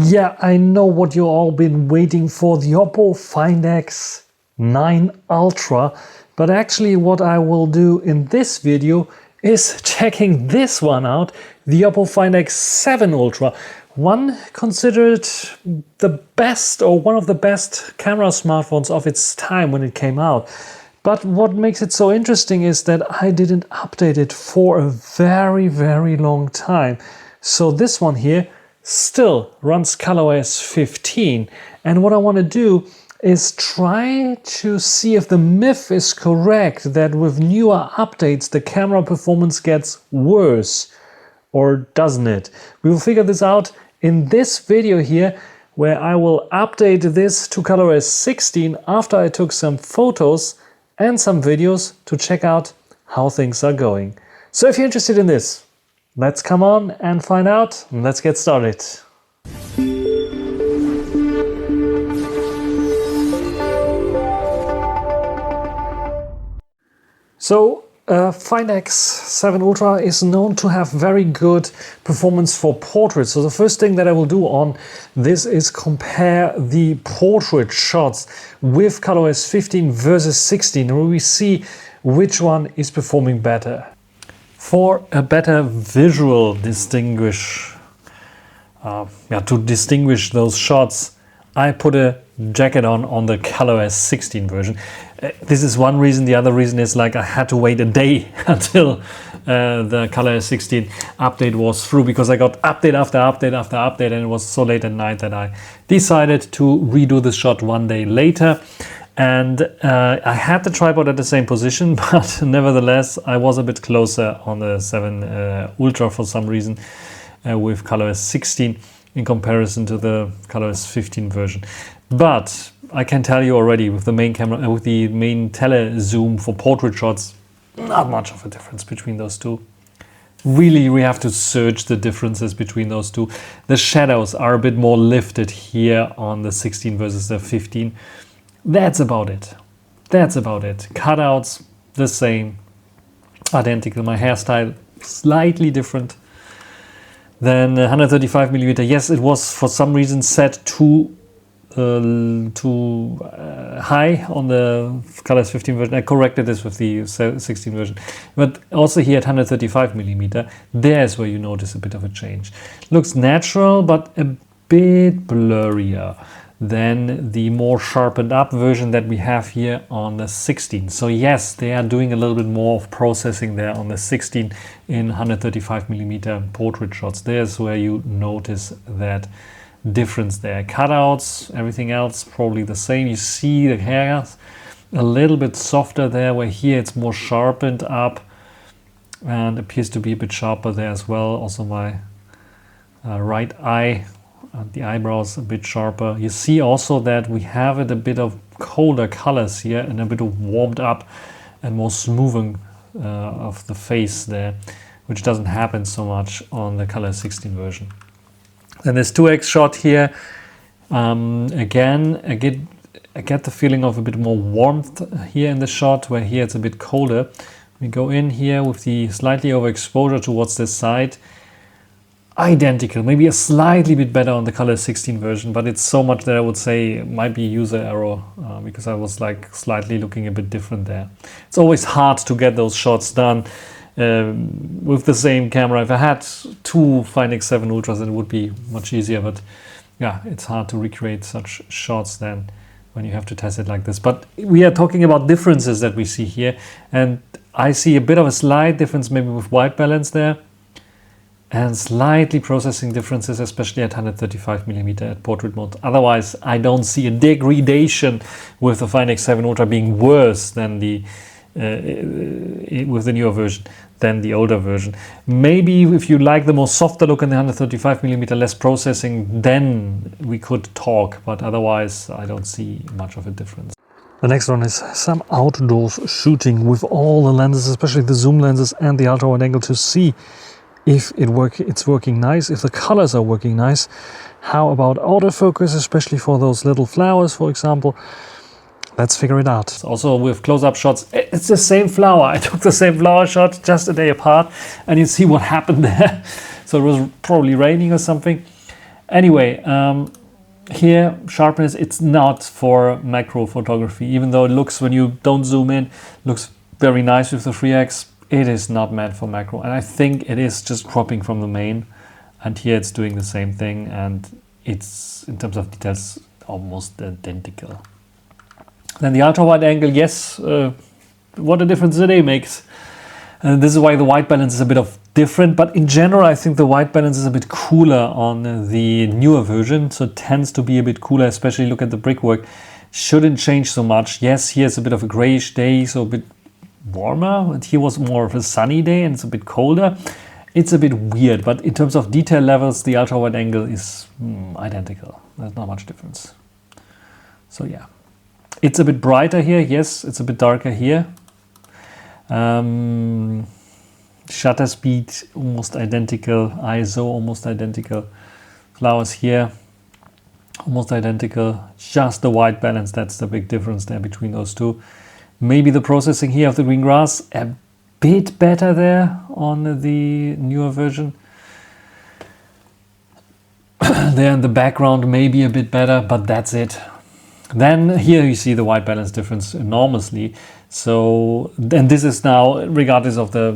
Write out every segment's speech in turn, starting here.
Yeah, I know what you all been waiting for, the Oppo Find X7 Ultra, but actually what I will do in this video is checking this one out, the Oppo Find X7 Ultra. One considered the best or one of the best camera smartphones of its time when it came out. But what makes it so interesting is that I didn't update it for a very long time. So this one here still runs ColorOS 15, and what I want to do is try to see if the myth is correct that with newer updates the camera performance gets worse, or doesn't it? We will figure this out in this video here, where I will update this to ColorOS 16 after I took some photos and some videos to check out how things are going. So if you're interested in this, let's come on and find out, and let's get started. So Find X7 Ultra is known to have very good performance for portraits. So the first thing that I will do on this is compare the portrait shots with ColorOS 15 versus 16, where we see which one is performing better. For a better visual to distinguish those shots, I put a jacket on the ColorOS 16 version. This is one reason. The other reason is like I had to wait a day until the ColorOS 16 update was through, because I got update after update after update, and it was so late at night that I decided to redo the shot one day later. And I had the tripod at the same position, but nevertheless I was a bit closer on the 7 Ultra for some reason with ColorOS 16 in comparison to the ColorOS 15 version. But I can tell you already, with the main camera, with the main tele zoom for portrait shots, not much of a difference between those two. Really, we have to search the differences between those two. The shadows are a bit more lifted here on the 16 versus the 15. That's about it. That's about it. Cutouts, the same, identical. My hairstyle, slightly different than 135mm. Yes, it was for some reason set too high on the ColorOS 15 version. I corrected this with the 16 version. But also here at 135mm, there's where you notice a bit of a change. Looks natural, but a bit blurrier than the more sharpened up version that we have here on the 16. So yes, they are doing a little bit more of processing there on the 16 in 135mm portrait shots. There's where you notice that difference there. Cutouts, everything else probably the same. You see the hair a little bit softer there, where here it's more sharpened up and appears to be a bit sharper there as well. Also my right eye, the eyebrows a bit sharper. You see also that we have it a bit of colder colors here and a bit of warmed up and more smoothing of the face there, which doesn't happen so much on the ColorOS 16 version. And this 2x shot here, again, I get the feeling of a bit more warmth here in the shot, where here it's a bit colder. We go in here with the slightly overexposure towards this side. Identical, maybe a slightly bit better on the ColorOS 16 version, but it's so much that I would say it might be user error, because I was like slightly looking a bit different there. It's always hard to get those shots done with the same camera. If I had two Find X7 Ultras, it would be much easier, but yeah, it's hard to recreate such shots then when you have to test it like this. But we are talking about differences that we see here, and I see a bit of a slight difference maybe with white balance there, and slightly processing differences, especially at 135mm at portrait mode. Otherwise, I don't see a degradation with the Find X7 Ultra being worse than the with the newer version than the older version. Maybe if you like the more softer look in the 135mm, less processing, then we could talk, but otherwise I don't see much of a difference. The next one is some outdoors shooting with all the lenses, especially the zoom lenses and the ultra wide angle, to see if it's working nice, if the colors are working nice. How about autofocus, especially for those little flowers, for example? Let's figure it out. Also with close-up shots, it's the same flower. I took the same flower shot just a day apart, and you see what happened there. So it was probably raining or something. Anyway, here sharpness, it's not for macro photography, even though it looks, when you don't zoom in, looks very nice with the 3x. It is not meant for macro, and I think it is just cropping from the main, and here it's doing the same thing, and it's, in terms of details, almost identical. Then the ultra wide angle, yes, what a difference today makes. And this is why the white balance is a bit of different, but in general I think the white balance is a bit cooler on the newer version, so it tends to be a bit cooler, especially look at the brickwork. Shouldn't change so much. Yes, here's a bit of a grayish day, so a bit warmer, and here was more of a sunny day and it's a bit colder. It's a bit weird, but in terms of detail levels, the ultra wide angle is identical. There's not much difference. So yeah, it's a bit brighter here. Yes, it's a bit darker here. Shutter speed almost identical, ISO almost identical, flowers here almost identical, just the white balance, that's the big difference there between those two. Maybe the processing here of the green grass a bit better there on the newer version. There in the background maybe a bit better, but that's it. Then here you see the white balance difference enormously. So then this is now, regardless of the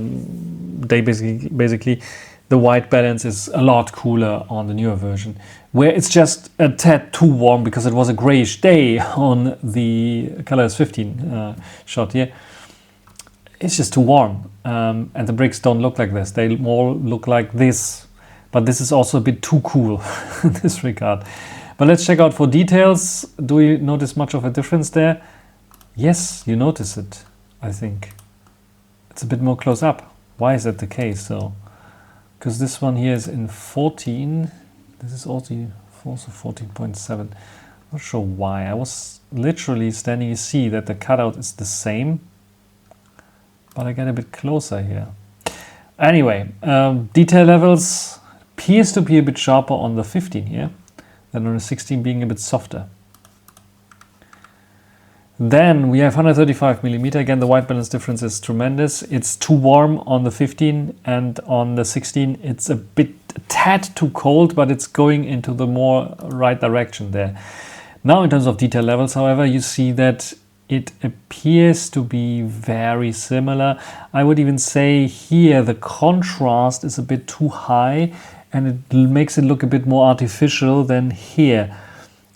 day, basically the white balance is a lot cooler on the newer version, where it's just a tad too warm because it was a grayish day on the ColorOS 15 shot here. It's just too warm, and the bricks don't look like this. They more look like this, but this is also a bit too cool in this regard. But let's check out for details. Do you notice much of a difference there? Yes, you notice it, I think. It's a bit more close up. Why is that the case? So, because this one here is in 14. This is also 14.7. Not sure why. I was literally standing, you see that the cutout is the same, but I get a bit closer here. Anyway, detail levels appears to be a bit sharper on the 15 here than on the 16, being a bit softer. Then we have 135mm. Again, the white balance difference is tremendous. It's too warm on the 15, and on the 16 it's a tad too cold, but it's going into the more right direction there. Now in terms of detail levels, however, you see that it appears to be very similar. I would even say here the contrast is a bit too high, and it makes it look a bit more artificial than here.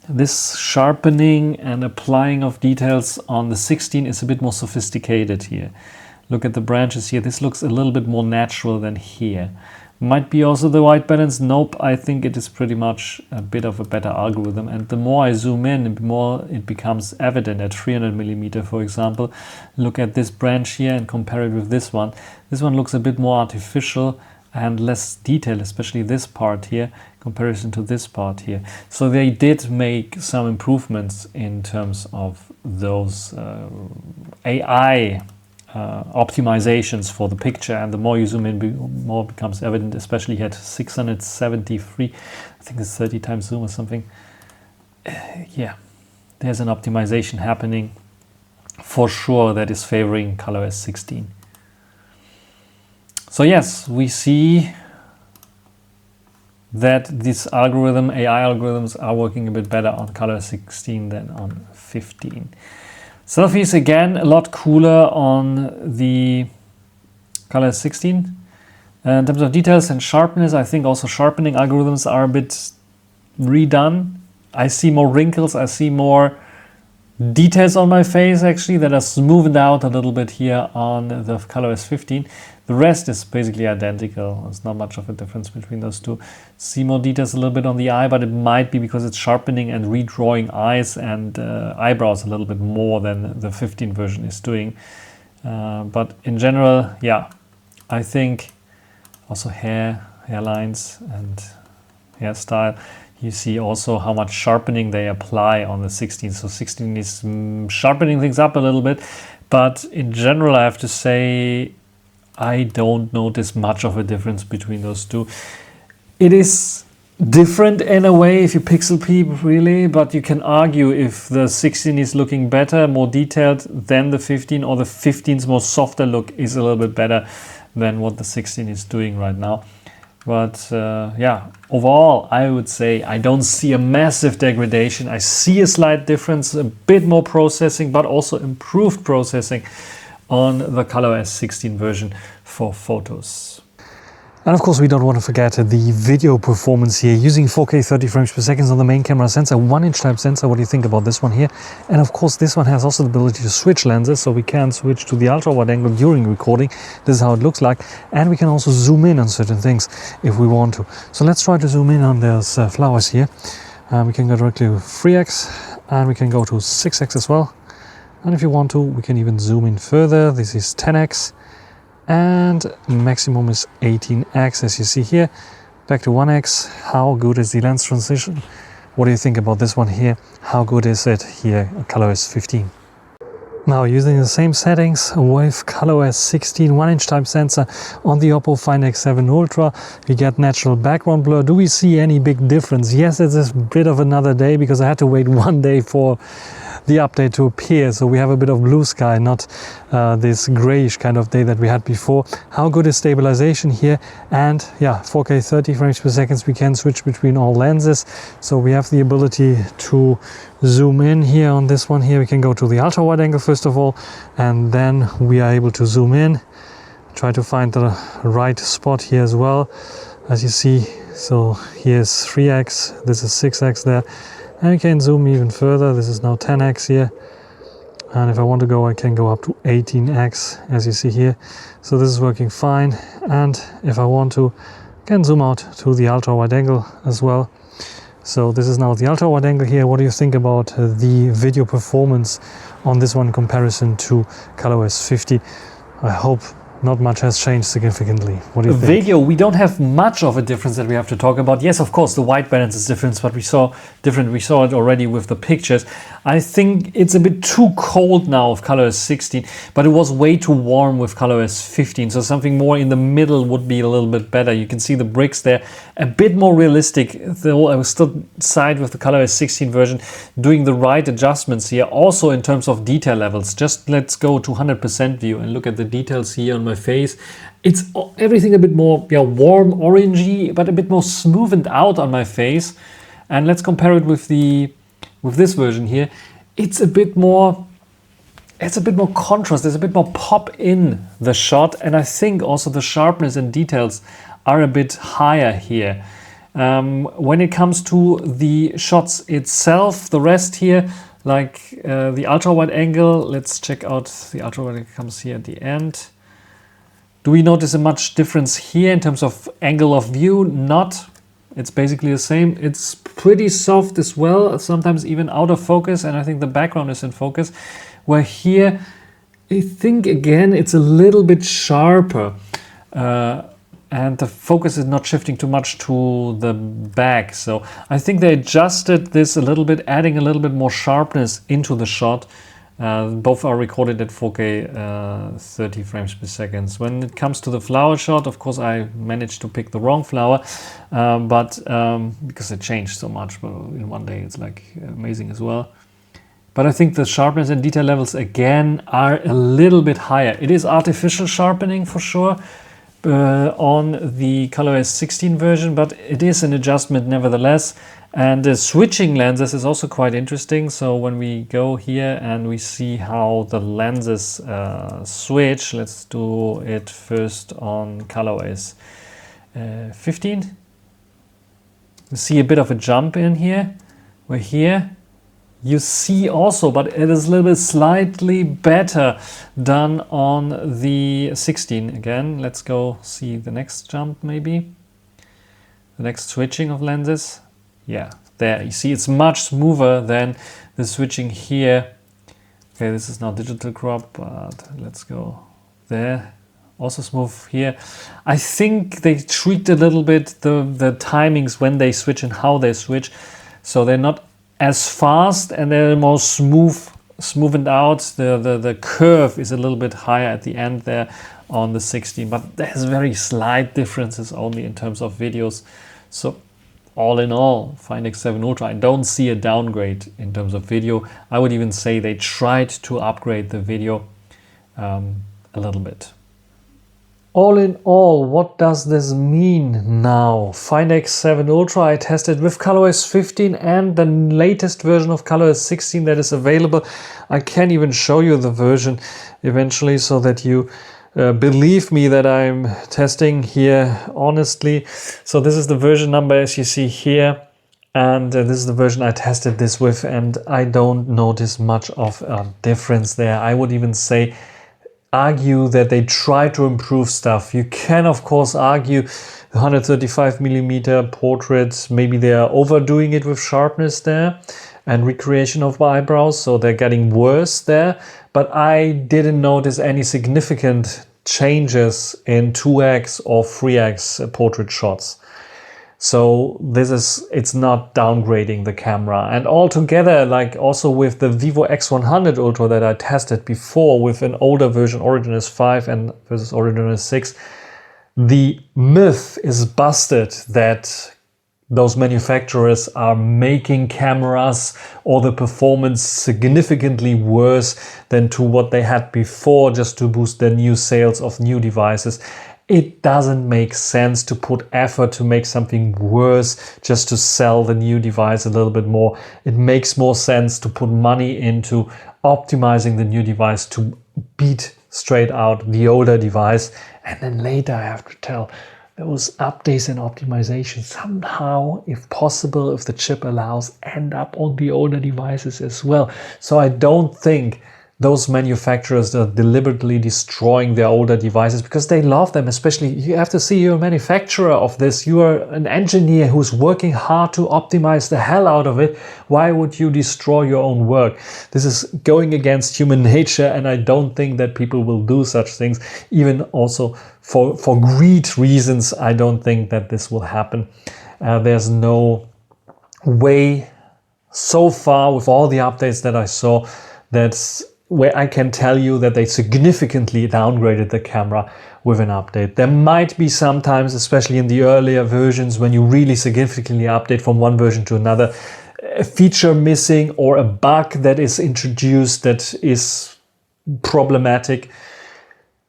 This sharpening and applying of details on the 16 is a bit more sophisticated here. Look at the branches here. This looks a little bit more natural than here. Might be also the white balance. Nope, I think it is pretty much a bit of a better algorithm. And the more I zoom in, the more it becomes evident at 300mm, for example. Look at this branch here and compare it with this one. This one looks a bit more artificial and less detailed, especially this part here, comparison to this part here. So they did make some improvements in terms of those AI optimizations for the picture, and the more you zoom in, more becomes evident, especially at 673, I think it's 30 times zoom or something. Yeah, there's an optimization happening for sure that is favoring ColorOS 16. So yes, we see that this algorithm, AI algorithms, are working a bit better on ColorOS 16 than on 15. Selfies, again, a lot cooler on the ColorOS 16. In terms of details and sharpness, I think also sharpening algorithms are a bit redone. I see more wrinkles, I see more details on my face actually that are smoothed out a little bit here on the ColorOS 15. The rest is basically identical. There's not much of a difference between those two. See more details a little bit on the eye, but it might be because it's sharpening and redrawing eyes and eyebrows a little bit more than the 15 version is doing. But in general, yeah, I think also hairlines and hairstyle. You see also how much sharpening they apply on the 16. So 16 is sharpening things up a little bit, but in general I have to say I don't notice much of a difference between those two. It is different in a way if you pixel peep really, but you can argue if the 16 is looking better, more detailed than the 15, or the 15's more softer look is a little bit better than what the 16 is doing right now. But yeah, overall, I would say I don't see a massive degradation. I see a slight difference, a bit more processing, but also improved processing on the ColorOS 16 version for photos. And of course, we don't want to forget the video performance here, using 4K 30 frames per second on the main camera sensor, 1-inch type sensor. What do you think about this one here? And of course, this one has also the ability to switch lenses, so we can switch to the ultra wide angle during recording. This is how it looks like. And we can also zoom in on certain things if we want to. So let's try to zoom in on those flowers here. We can go directly to 3x, and we can go to 6x as well. And if you want to, we can even zoom in further. This is 10x. And maximum is 18x, as you see here. Back to 1x. How good is the lens transition? What do you think about this one here? How good is it here on ColorOS 15? Now, using the same settings with ColorOS 16 1-inch type sensor on the Oppo Find X7 Ultra, we get natural background blur. Do we see any big difference? Yes, it's a bit of another day because I had to wait 1 day for the update to appear, so we have a bit of blue sky, not this grayish kind of day that we had before. How good is stabilization here? And yeah, 4K 30 frames per second, we can switch between all lenses, so we have the ability to zoom in here on this one here. We can go to the ultra wide angle first of all, and then we are able to zoom in, try to find the right spot here as well, as you see. So here's 3x, this is 6x there. And I can zoom even further. This is now 10x here. And if I want to go, I can go up to 18x, as you see here. So this is working fine. And if I want to, I can zoom out to the ultra wide angle as well. So this is now the ultra wide angle here. What do you think about the video performance on this one in comparison to ColorOS 50? I hope not much has changed significantly. What do you think? Video, we don't have much of a difference that we have to talk about. Yes, of course, the white balance is different, but we saw it already with the pictures. I think it's a bit too cold now of ColorOS 16, but it was way too warm with ColorOS 15. So something more in the middle would be a little bit better. You can see the bricks there, a bit more realistic, though I was still side with the ColorOS 16 version, doing the right adjustments here. Also in terms of detail levels, just let's go to 100% view and look at the details here on my face. It's everything a bit more warm orangey, but a bit more smoothened out on my face. And let's compare it with this version here. It's a bit more contrast, there's a bit more pop in the shot, and I think also the sharpness and details are a bit higher here. When it comes to the shots itself, the rest here, like the ultra wide angle, let's check out the ultra wide angle, comes here at the end. Do we notice a much difference here in terms of angle of view? Not. It's basically the same. It's pretty soft as well, sometimes even out of focus, and I think the background is in focus. Where here, I think again it's a little bit sharper, and the focus is not shifting too much to the back. So I think they adjusted this a little bit, adding a little bit more sharpness into the shot. Both are recorded at 4K 30 frames per second. When it comes to the flower shot, of course, I managed to pick the wrong flower, but because it changed so much, but in 1 day it's like amazing as well. But I think the sharpness and detail levels again are a little bit higher. It is artificial sharpening for sure on the ColorOS 16 version, but it is an adjustment nevertheless. And the switching lenses is also quite interesting. So when we go here and we see how the lenses switch, let's do it first on ColorOS 15. You see a bit of a jump in here. We're here. You see also, but it is a little bit slightly better done on the 16. Again, let's go see the next jump maybe. The next switching of lenses. Yeah, there you see it's much smoother than the switching here. Okay, this is now digital crop, but let's go there. Also smooth here. I think they tweaked a little bit the timings when they switch and how they switch, so they're not as fast and they're more smoothened out. The curve is a little bit higher at the end there on the 16, but there's very slight differences only in terms of videos. So all in all, Find X7 Ultra, I don't see a downgrade in terms of video. I would even say they tried to upgrade the video a little bit. all in all, what does this mean now? Find X7 Ultra I tested with ColorOS 15 and the latest version of ColorOS 16 that is available. I can even show you the version eventually so that you believe me that I'm testing here honestly. So this is the version number as you see here. And this is the version I tested this with, and I don't notice much of a difference there. I would even argue that they try to improve stuff. You can of course argue the 135mm portrait, maybe they are overdoing it with sharpness there and recreation of eyebrows, so they're getting worse there. But I didn't notice any significant changes in 2x or 3x portrait shots. So it's not downgrading the camera. And altogether, like also with the Vivo X100 Ultra that I tested before with an older version, Original 5 and versus Original 6, the myth is busted that those manufacturers are making cameras or the performance significantly worse than to what they had before just to boost their new sales of new devices. It doesn't make sense to put effort to make something worse just to sell the new device a little bit more. It makes more sense to put money into optimizing the new device to beat straight out the older device. And then later, I have to tell, those updates and optimization somehow, if possible, if the chip allows, end up on the older devices as well. So I don't think those manufacturers are deliberately destroying their older devices because they love them. Especially, you have to see, you're a manufacturer of this. You are an engineer who's working hard to optimize the hell out of it. Why would you destroy your own work? This is going against human nature, and I don't think that people will do such things. Even also for greed reasons, I don't think that this will happen. There's no way so far with all the updates that I saw that's where I can tell you that they significantly downgraded the camera with an update. There might be sometimes, especially in the earlier versions, when you really significantly update from one version to another, a feature missing or a bug that is introduced that is problematic.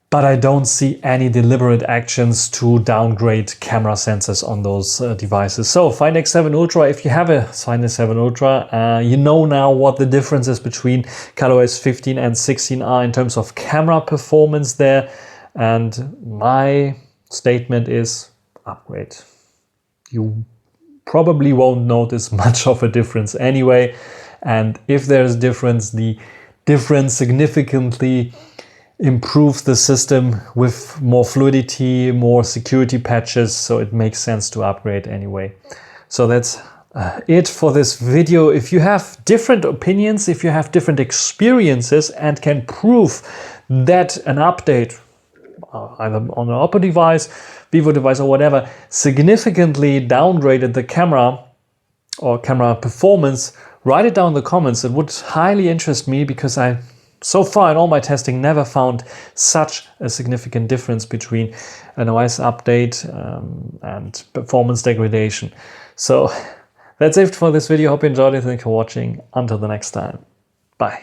But I don't see any deliberate actions to downgrade camera sensors on those devices. So Find X7 Ultra, if you have a Find X7 Ultra, you know now what the differences between ColorOS 15 and 16 are in terms of camera performance there. And my statement is upgrade. You probably won't notice much of a difference anyway. And if there's a difference, the difference significantly improves the system with more fluidity, more security patches, so it makes sense to upgrade anyway. So that's it for this video. If you have different opinions, if you have different experiences and can prove that an update, either on an Oppo device, Vivo device or whatever, significantly downgraded the camera or camera performance, write it down in the comments. It would highly interest me because I so far in all my testing never found such a significant difference between an OS update and performance degradation. So that's it for this video. Hope you enjoyed it. Thank you for watching. Until the next time. Bye.